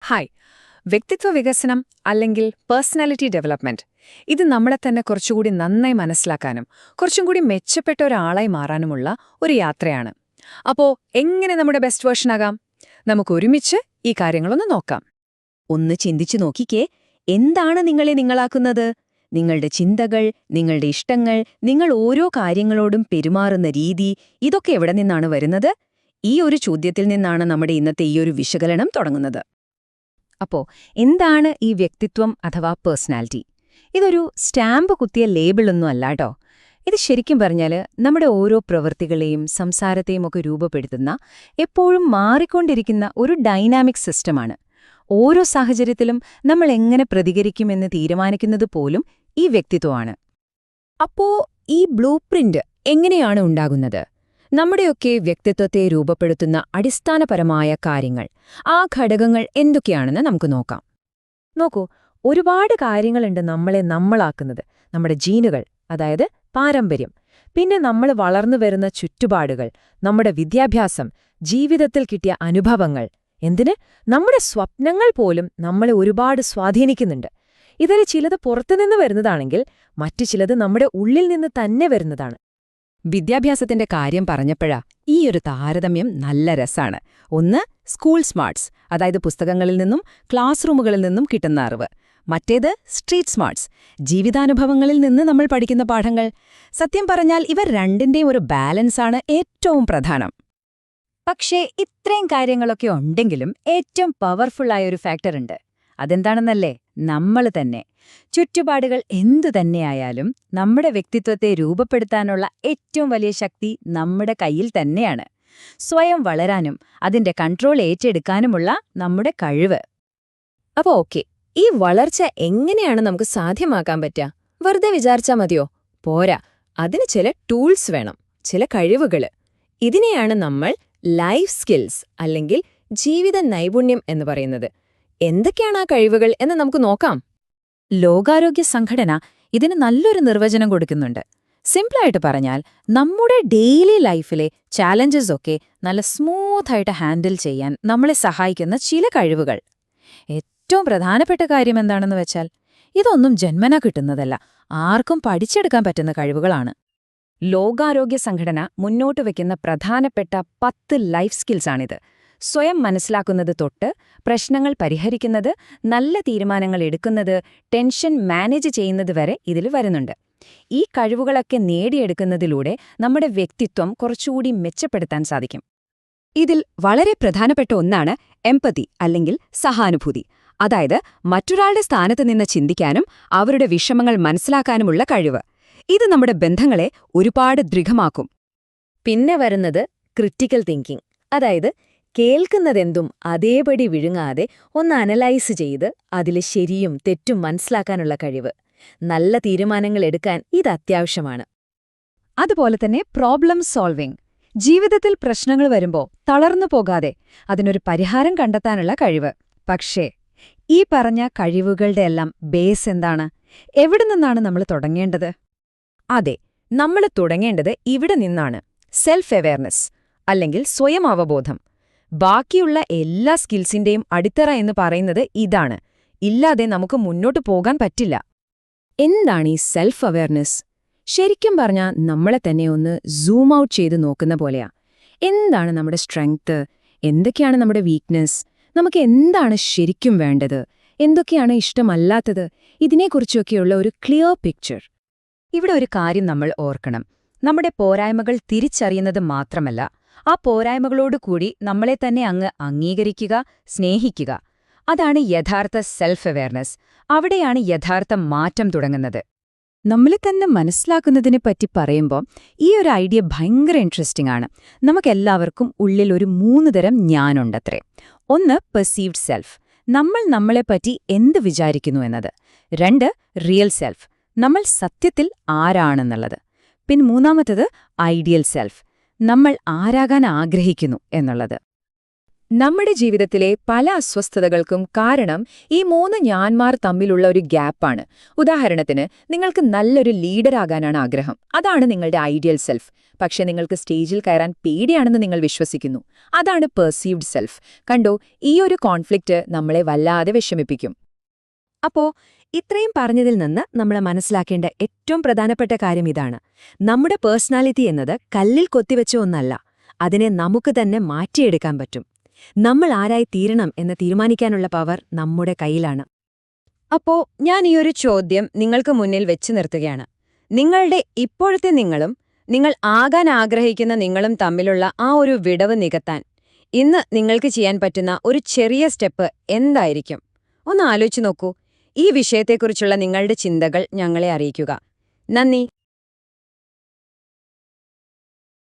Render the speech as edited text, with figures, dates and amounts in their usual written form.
Hi. വ്യക്തിത്വ വികസനം അല്ലെങ്കിൽ പേഴ്സണാലിറ്റി ഡെവലപ്മെന്റ് ഇത് നമ്മളെ തന്നെ കുറച്ചുകൂടി നന്നായി മനസ്സിലാക്കാനും കുറച്ചും കൂടി മെച്ചപ്പെട്ട ഒരാളായി മാറാനുമുള്ള ഒരു യാത്രയാണ്. അപ്പോ എങ്ങനെ നമ്മുടെ ബെസ്റ്റ് വേർഷൻ ആകാം? നമുക്ക് ഒരുമിച്ച് ഈ കാര്യങ്ങളൊന്ന് നോക്കാം. ഒന്ന് ചിന്തിച്ചു നോക്കിക്കേ, എന്താണ് നിങ്ങളെ നിങ്ങളാക്കുന്നത്? നിങ്ങളുടെ ചിന്തകൾ, നിങ്ങളുടെ ഇഷ്ടങ്ങൾ, നിങ്ങൾ ഓരോ കാര്യങ്ങളോടും പെരുമാറുന്ന രീതി, ഇതൊക്കെ എവിടെ നിന്നാണ് വരുന്നത്? ഈ ഒരു ചോദ്യത്തിൽ നിന്നാണ് നമ്മുടെ ഇന്നത്തെ ഈയൊരു വിശകലനം തുടങ്ങുന്നത്. അപ്പോ എന്താണ് ഈ വ്യക്തിത്വം അഥവാ പേഴ്സണാലിറ്റി? ഇതൊരു സ്റ്റാമ്പ് കുത്തിയ ലേബിളൊന്നും അല്ലാട്ടോ. ഇത് ശരിക്കും പറഞ്ഞാൽ നമ്മുടെ ഓരോ പ്രവൃത്തികളെയും സംസാരത്തെയും ഒക്കെ രൂപപ്പെടുത്തുന്ന, എപ്പോഴും മാറിക്കൊണ്ടിരിക്കുന്ന ഒരു ഡൈനാമിക് സിസ്റ്റമാണ്. ഓരോ സാഹചര്യത്തിലും നമ്മൾ എങ്ങനെ പ്രതികരിക്കുമെന്ന് തീരുമാനിക്കുന്നത് പോലും ഈ വ്യക്തിത്വമാണ്. അപ്പോ ഈ ബ്ലൂ പ്രിന്റ് എങ്ങനെയാണ് ഉണ്ടാകുന്നത്? നമ്മുടെയൊക്കെ വ്യക്തിത്വത്തെ രൂപപ്പെടുത്തുന്ന അടിസ്ഥാനപരമായ കാര്യങ്ങൾ, ആ ഘടകങ്ങൾ എന്തൊക്കെയാണെന്ന് നമുക്ക് നോക്കാം. നോക്കൂ, ഒരുപാട് കാര്യങ്ങളുണ്ട് നമ്മളെ നമ്മളാക്കുന്നത്. നമ്മുടെ ജീനുകൾ, അതായത് പാരമ്പര്യം, പിന്നെ നമ്മൾ വളർന്നു വരുന്ന ചുറ്റുപാടുകൾ, നമ്മുടെ വിദ്യാഭ്യാസം, ജീവിതത്തിൽ കിട്ടിയ അനുഭവങ്ങൾ, എന്തിന് നമ്മുടെ സ്വപ്നങ്ങൾ പോലും നമ്മളെ ഒരുപാട് സ്വാധീനിക്കുന്നുണ്ട്. ഇതിൽ ചിലത് പുറത്തുനിന്ന് വരുന്നതാണെങ്കിൽ മറ്റു ചിലത് നമ്മുടെ ഉള്ളിൽ നിന്ന് തന്നെ വരുന്നതാണ്. വിദ്യാഭ്യാസത്തിന്റെ കാര്യം പറഞ്ഞപ്പോഴാ ഈയൊരു താരതമ്യം നല്ല രസാണ്. ഒന്ന് സ്കൂൾ സ്മാർട്സ്, അതായത് പുസ്തകങ്ങളിൽ നിന്നും ക്ലാസ് റൂമുകളിൽ നിന്നും കിട്ടുന്ന അറിവ്. മറ്റേത് സ്ട്രീറ്റ് സ്മാർട്സ്, ജീവിതാനുഭവങ്ങളിൽ നിന്ന് നമ്മൾ പഠിക്കുന്ന പാഠങ്ങൾ. സത്യം പറഞ്ഞാൽ ഇവർ രണ്ടിന്റെയും ഒരു ബാലൻസാണ് ഏറ്റവും പ്രധാനം. പക്ഷേ ഇത്രയും കാര്യങ്ങളൊക്കെ ഉണ്ടെങ്കിലും ഏറ്റവും പവർഫുള്ളായ ഒരു ഫാക്ടറുണ്ട്. അതെന്താണെന്നല്ലേ? നമ്മൾ തന്നെ. ചുറ്റുപാടുകൾ എന്തു തന്നെയായാലും നമ്മുടെ വ്യക്തിത്വത്തെ രൂപപ്പെടുത്താനുള്ള ഏറ്റവും വലിയ ശക്തി നമ്മുടെ കയ്യിൽ തന്നെയാണ്. സ്വയം വളരാനും അതിന്റെ കൺട്രോൾ ഏറ്റെടുക്കാനുമുള്ള നമ്മുടെ കഴിവ്. അപ്പോ ഓക്കെ, ഈ വളർച്ച എങ്ങനെയാണ് നമുക്ക് സാധ്യമാക്കാൻ പറ്റുക? വെറുതെ വിചാരിച്ചാ മതിയോ? പോരാ, അതിന് ചില ടൂൾസ് വേണം, ചില കഴിവുകള്. ഇതിനെയാണ് നമ്മൾ ലൈഫ് സ്കിൽസ് അല്ലെങ്കിൽ ജീവിത നൈപുണ്യം എന്ന് പറയുന്നത്. എന്തൊക്കെയാണ് ആ കഴിവുകൾ എന്ന് നമുക്ക് നോക്കാം. ലോകാരോഗ്യ സംഘടന ഇതിന് നല്ലൊരു നിർവചനം കൊടുക്കുന്നുണ്ട്. സിംപിളായിട്ട് പറഞ്ഞാൽ, നമ്മുടെ ഡെയിലി ലൈഫിലെ ചാലഞ്ചസ് ഒക്കെ നല്ല സ്മൂത്തായിട്ട് ഹാൻഡിൽ ചെയ്യാൻ നമ്മളെ സഹായിക്കുന്ന ചില കഴിവുകൾ. ഏറ്റവും പ്രധാനപ്പെട്ട കാര്യം എന്താണെന്ന് വെച്ചാൽ, ഇതൊന്നും ജന്മന കിട്ടുന്നതല്ല, ആർക്കും പഠിച്ചെടുക്കാൻ പറ്റുന്ന കഴിവുകളാണ്. ലോകാരോഗ്യ സംഘടന മുന്നോട്ട് വയ്ക്കുന്ന പ്രധാനപ്പെട്ട 10 ലൈഫ് സ്കിൽസാണിത്. സ്വയം മനസ്സിലാക്കുന്നത് തൊട്ട് പ്രശ്നങ്ങൾ പരിഹരിക്കുന്നത്, നല്ല തീരുമാനങ്ങൾ എടുക്കുന്നത്, ടെൻഷൻ മാനേജ് ചെയ്യുന്നത് വരെ ഇതിൽ വരുന്നുണ്ട്. ഈ കഴിവുകളൊക്കെ നേടിയെടുക്കുന്നതിലൂടെ നമ്മുടെ വ്യക്തിത്വം കുറച്ചുകൂടി മെച്ചപ്പെടുത്താൻ സാധിക്കും. ഇതിൽ വളരെ പ്രധാനപ്പെട്ട ഒന്നാണ് എംപതി അല്ലെങ്കിൽ സഹാനുഭൂതി. അതായത് മറ്റൊരാളുടെ സ്ഥാനത്ത് നിന്ന് ചിന്തിക്കാനും അവരുടെ വിഷമങ്ങൾ മനസ്സിലാക്കാനുമുള്ള കഴിവ്. ഇത് നമ്മുടെ ബന്ധങ്ങളെ ഒരുപാട് ദൃഢമാക്കും. പിന്നെ വരുന്നത് ക്രിട്ടിക്കൽ തിങ്കിങ്, അതായത് കേൾക്കുന്നതെന്തും അതേപടി വിഴുങ്ങാതെ ഒന്ന് അനലൈസ് ചെയ്ത് അതിലെ ശരിയും തെറ്റും മനസ്സിലാക്കാനുള്ള കഴിവ്. നല്ല തീരുമാനങ്ങൾ എടുക്കാൻ ഇത് അത്യാവശ്യമാണ്. അതുപോലെ തന്നെ പ്രോബ്ലം സോൾവിംഗ്, ജീവിതത്തിൽ പ്രശ്നങ്ങൾ വരുമ്പോൾ തളർന്നു പോകാതെ അതിനൊരു പരിഹാരം കണ്ടെത്താനുള്ള കഴിവ്. പക്ഷേ ഈ പറഞ്ഞ കഴിവുകളുടെ എല്ലാം ബേസ് എന്താണ്? എവിടെ നിന്നാണ് നമ്മൾ തുടങ്ങേണ്ടത്? അതെ, നമ്മൾ തുടങ്ങേണ്ടത് ഇവിടെ നിന്നാണ്. സെൽഫ് അവെയർനെസ് അല്ലെങ്കിൽ സ്വയം അവബോധം. ബാക്കിയുള്ള എല്ലാ സ്കിൽസിന്റെയും അടിത്തറ എന്ന് പറയുന്നത് ഇതാണ്. ഇല്ലാതെ നമുക്ക് മുന്നോട്ടു പോകാൻ പറ്റില്ല. എന്താണ് ഈ സെൽഫ് അവെയർനെസ്? ശരിക്കും പറഞ്ഞാൽ നമ്മളെ തന്നെ ഒന്ന് സൂം ഔട്ട് ചെയ്ത് നോക്കുന്ന പോലെയാ. എന്താണ് നമ്മുടെ സ്ട്രെങ്ത്? എന്തൊക്കെയാണ് നമ്മുടെ വീക്ക്നെസ്? നമുക്ക് എന്താണ് ശരിക്കും വേണ്ടത്? എന്തൊക്കെയാണ് ഇഷ്ടമല്ലാത്തത്? ഇതിനെക്കുറിച്ചൊക്കെയുള്ള ഒരു ക്ലിയർ പിക്ചർ. ഇവിടെ ഒരു കാര്യം നമ്മൾ ഓർക്കണം. നമ്മുടെ പോരായ്മകൾ തിരിച്ചറിയുന്നത് മാത്രമല്ല, ആ പോരായ്മകളോടുകൂടി നമ്മളെ തന്നെ അങ്ങ് അംഗീകരിക്കുക, സ്നേഹിക്കുക. അതാണ് യഥാർത്ഥ സെൽഫ് അവെയർനെസ്. അവിടെയാണ് യഥാർത്ഥ മാറ്റം തുടങ്ങുന്നത്. നമ്മളെ തന്നെ മനസ്സിലാക്കുന്നതിനെപ്പറ്റി പറയുമ്പോൾ ഈ ഒരു ഐഡിയ ഭയങ്കര ഇൻട്രസ്റ്റിംഗ് ആണ്. നമുക്കെല്ലാവർക്കും ഉള്ളിൽ ഒരു 3 തരം ഞാനുണ്ടത്രേ. ഒന്ന് പെർസീവ്ഡ് സെൽഫ്, നമ്മൾ നമ്മളെപ്പറ്റി എന്ത് വിചാരിക്കുന്നു എന്നത്. 2 റിയൽ സെൽഫ്, നമ്മൾ സത്യത്തിൽ ആരാണെന്നുള്ളത്. പിന്നെ 3-മത്തേത് ഐഡിയൽ സെൽഫ്, നമ്മൾ ആരാകാൻ ആഗ്രഹിക്കുന്നു എന്നുള്ളത്. നമ്മുടെ ജീവിതത്തിലെ പല അസ്വസ്ഥതകൾക്കും കാരണം ഈ 3 ഞാന്മാർ തമ്മിലുള്ള ഒരു ഗ്യാപ്പാണ്. ഉദാഹരണത്തിന്, നിങ്ങൾക്ക് നല്ലൊരു ലീഡറാകാനാണ് ആഗ്രഹം. അതാണ് നിങ്ങളുടെ ഐഡിയൽ സെൽഫ്. പക്ഷെ നിങ്ങൾക്ക് സ്റ്റേജിൽ കയറാൻ പേടിയാണെന്ന് നിങ്ങൾ വിശ്വസിക്കുന്നു. അതാണ് പെർസീവ്ഡ് സെൽഫ്. കണ്ടോ, ഈ ഒരു കോൺഫ്ലിക്റ്റ് നമ്മളെ വല്ലാതെ വിഷമിപ്പിക്കും. അപ്പോ ഇത്രയും പറഞ്ഞതിൽ നിന്ന് നമ്മൾ മനസ്സിലാക്കേണ്ട ഏറ്റവും പ്രധാനപ്പെട്ട കാര്യം ഇതാണ്. നമ്മുടെ പേഴ്സണാലിറ്റി എന്നത് കല്ലിൽ കൊത്തിവെച്ച ഒന്നല്ല. അതിനെ നമുക്ക് തന്നെ മാറ്റിയെടുക്കാൻ പറ്റും. നമ്മൾ ആരായി തീരണം എന്ന് തീരുമാനിക്കാനുള്ള പവർ നമ്മുടെ കയ്യിലാണ്. അപ്പോ ഞാൻ ഈ ഒരു ചോദ്യം നിങ്ങൾക്ക് മുന്നിൽ വെച്ച് നിർത്തുകയാണ്. നിങ്ങളുടെ ഇപ്പോഴത്തെ നിങ്ങളും നിങ്ങൾ ആകാൻ ആഗ്രഹിക്കുന്ന നിങ്ങളും തമ്മിലുള്ള ആ ഒരു വിടവ് നികത്താൻ ഇന്ന് നിങ്ങൾക്ക് ചെയ്യാൻ പറ്റുന്ന ഒരു ചെറിയ സ്റ്റെപ്പ് എന്തായിരിക്കും? ഒന്ന് ആലോചിച്ച് നോക്കൂ. ഈ വിഷയത്തെക്കുറിച്ചുള്ള നിങ്ങളുടെ ചിന്തകൾ ഞങ്ങളെ അറിയിക്കുക. നന്ദി.